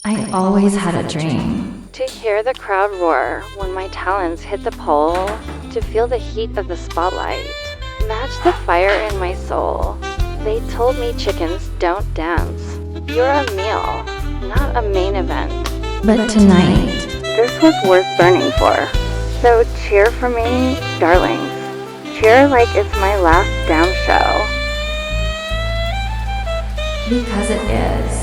I always had a dream. To hear the crowd roar when my talons hit the pole, to feel the heat of the spotlight, match the fire in my soul. They told me chickens don't dance. You're a meal, not a main event. But tonight, This was worth burning for. So cheer for me, darlings. Cheer like it's my last damn show. because it is.